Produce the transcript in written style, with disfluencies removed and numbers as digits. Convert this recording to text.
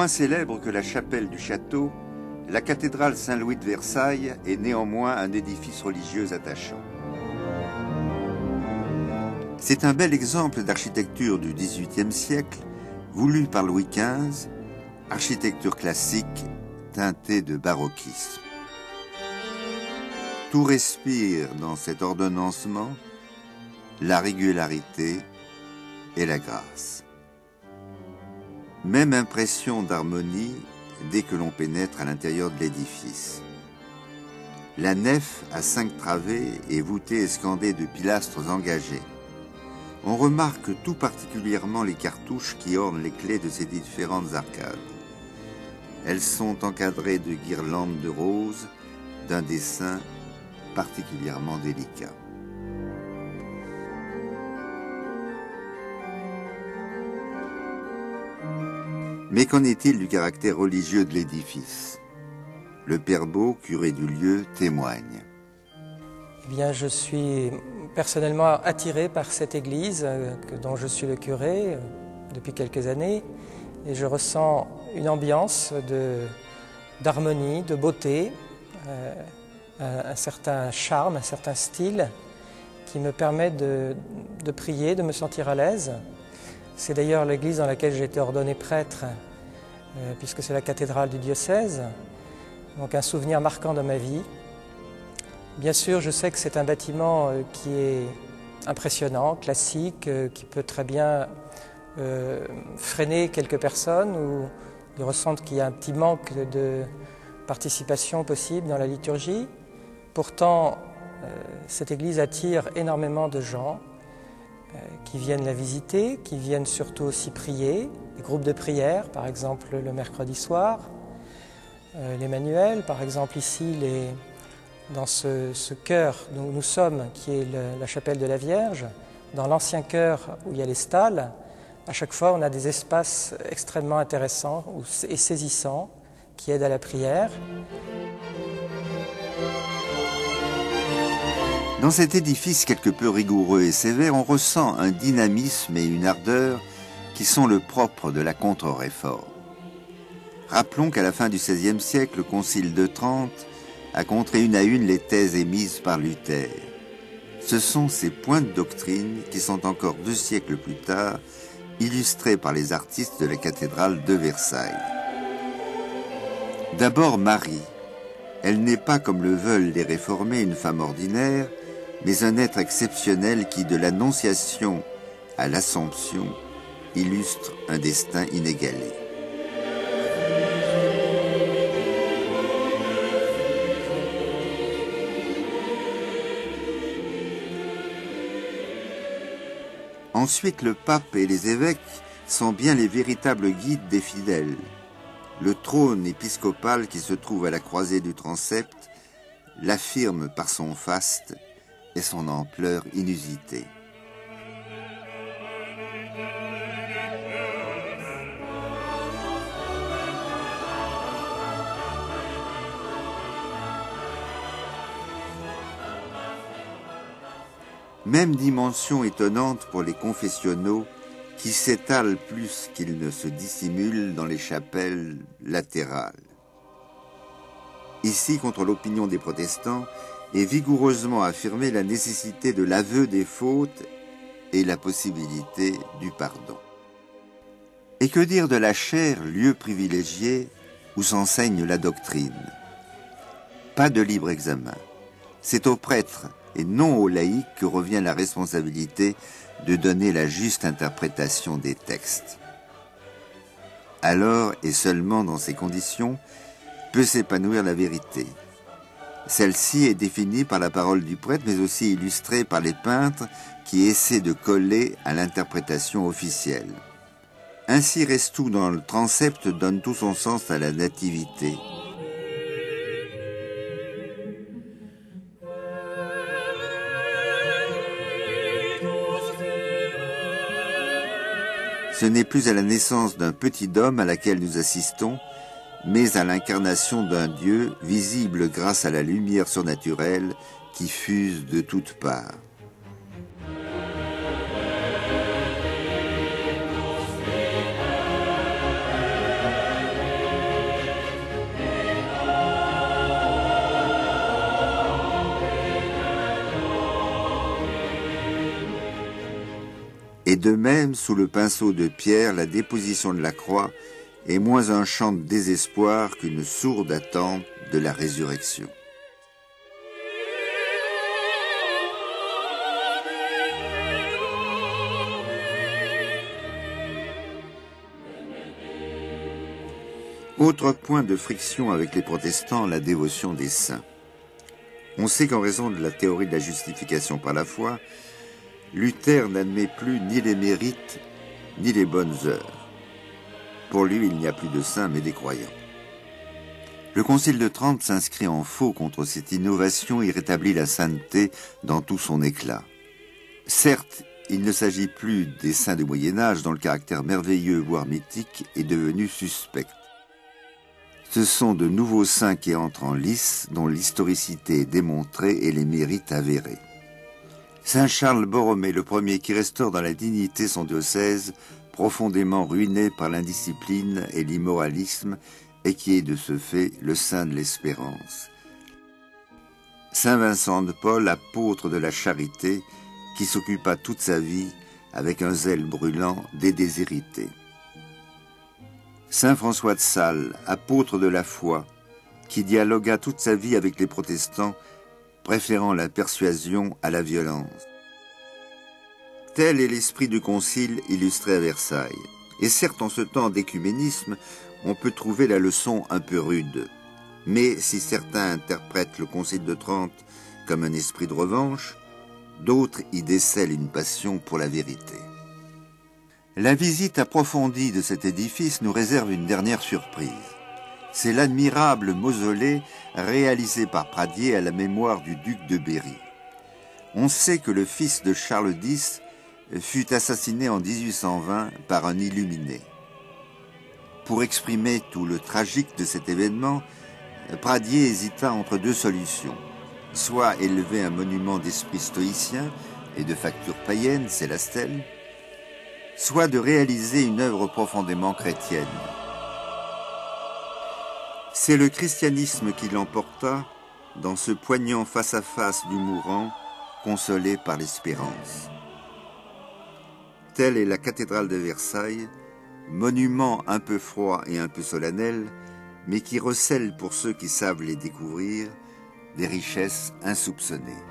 Moins célèbre que la chapelle du château, la cathédrale Saint-Louis de Versailles est néanmoins un édifice religieux attachant. C'est un bel exemple d'architecture du XVIIIe siècle, voulu par Louis XV, architecture classique teintée de baroquisme. Tout respire dans cet ordonnancement la régularité et la grâce. Même impression d'harmonie dès que l'on pénètre à l'intérieur de l'édifice. La nef à 5 travées est voûtée et scandée de pilastres engagés. On remarque tout particulièrement les cartouches qui ornent les clés de ces différentes arcades. Elles sont encadrées de guirlandes de roses, d'un dessin particulièrement délicat. Mais qu'en est-il du caractère religieux de l'édifice? Le père Beau, curé du lieu, témoigne. Eh bien, je suis personnellement attiré par cette église dont je suis le curé depuis quelques années et je ressens une ambiance d'harmonie, de beauté, un certain charme, un certain style qui me permet de prier, de me sentir à l'aise. C'est d'ailleurs l'église dans laquelle j'ai été ordonné prêtre, puisque c'est la cathédrale du diocèse, donc un souvenir marquant de ma vie. Bien sûr, je sais que c'est un bâtiment qui est impressionnant, classique, qui peut très bien freiner quelques personnes ou ils ressentent qu'il y a un petit manque de participation possible dans la liturgie. Pourtant, cette église attire énormément de gens qui viennent la visiter, qui viennent surtout aussi prier, des groupes de prière, par exemple le mercredi soir, les manuels, par exemple ici, dans ce chœur où nous sommes, qui est la chapelle de la Vierge, dans l'ancien chœur où il y a les stalles, à chaque fois on a des espaces extrêmement intéressants et saisissants qui aident à la prière. Dans cet édifice quelque peu rigoureux et sévère, on ressent un dynamisme et une ardeur qui sont le propre de la contre-réforme. Rappelons qu'à la fin du XVIe siècle, le Concile de Trente a contré une à une les thèses émises par Luther. Ce sont ces points de doctrine qui sont encore 2 siècles plus tard illustrés par les artistes de la cathédrale de Versailles. D'abord Marie. Elle n'est pas, comme le veulent les réformés, une femme ordinaire, mais un être exceptionnel qui, de l'Annonciation à l'Assomption, illustre un destin inégalé. Ensuite, le pape et les évêques sont bien les véritables guides des fidèles. Le trône épiscopal qui se trouve à la croisée du transept l'affirme par son faste et son ampleur inusitée. Même dimension étonnante pour les confessionnaux qui s'étalent plus qu'ils ne se dissimulent dans les chapelles latérales. Ici, contre l'opinion des protestants, est vigoureusement affirmée la nécessité de l'aveu des fautes et la possibilité du pardon. Et que dire de la chaire, lieu privilégié où s'enseigne la doctrine? Pas de libre examen. C'est aux prêtres et non aux laïcs que revient la responsabilité de donner la juste interprétation des textes. Alors, et seulement dans ces conditions, peut s'épanouir la vérité. Celle-ci est définie par la parole du prêtre, mais aussi illustrée par les peintres qui essaient de coller à l'interprétation officielle. Ainsi Restou dans le transept donne tout son sens à la nativité. Ce n'est plus à la naissance d'un petit homme à laquelle nous assistons, mais à l'incarnation d'un Dieu visible grâce à la lumière surnaturelle qui fuse de toutes parts. Et de même, sous le pinceau de Pierre, la déposition de la croix est moins un chant de désespoir qu'une sourde attente de la résurrection. Autre point de friction avec les protestants, la dévotion des saints. On sait qu'en raison de la théorie de la justification par la foi, Luther n'admet plus ni les mérites ni les bonnes œuvres. Pour lui, il n'y a plus de saints mais des croyants. Le Concile de Trente s'inscrit en faux contre cette innovation et rétablit la sainteté dans tout son éclat. Certes, il ne s'agit plus des saints du Moyen-Âge dont le caractère merveilleux, voire mythique, est devenu suspect. Ce sont de nouveaux saints qui entrent en lice, dont l'historicité est démontrée et les mérites avérés. Saint Charles Borromée, le premier qui restaure dans la dignité son diocèse, profondément ruiné par l'indiscipline et l'immoralisme, et qui est de ce fait le saint de l'espérance. Saint Vincent de Paul, apôtre de la charité, qui s'occupa toute sa vie, avec un zèle brûlant, des déshérités. Saint François de Sales, apôtre de la foi, qui dialogua toute sa vie avec les protestants, préférant la persuasion à la violence. Tel est l'esprit du concile illustré à Versailles. Et certes, en ce temps d'écuménisme, on peut trouver la leçon un peu rude. Mais si certains interprètent le concile de Trente comme un esprit de revanche, d'autres y décèlent une passion pour la vérité. La visite approfondie de cet édifice nous réserve une dernière surprise. C'est l'admirable mausolée réalisé par Pradier à la mémoire du duc de Berry. On sait que le fils de Charles X fut assassiné en 1820 par un illuminé. Pour exprimer tout le tragique de cet événement, Pradier hésita entre deux solutions. Soit élever un monument d'esprit stoïcien et de facture païenne, c'est la stèle, soit de réaliser une œuvre profondément chrétienne. C'est le christianisme qui l'emporta dans ce poignant face-à-face du mourant, consolé par l'espérance. Telle est la cathédrale de Versailles, monument un peu froid et un peu solennel, mais qui recèle pour ceux qui savent les découvrir des richesses insoupçonnées.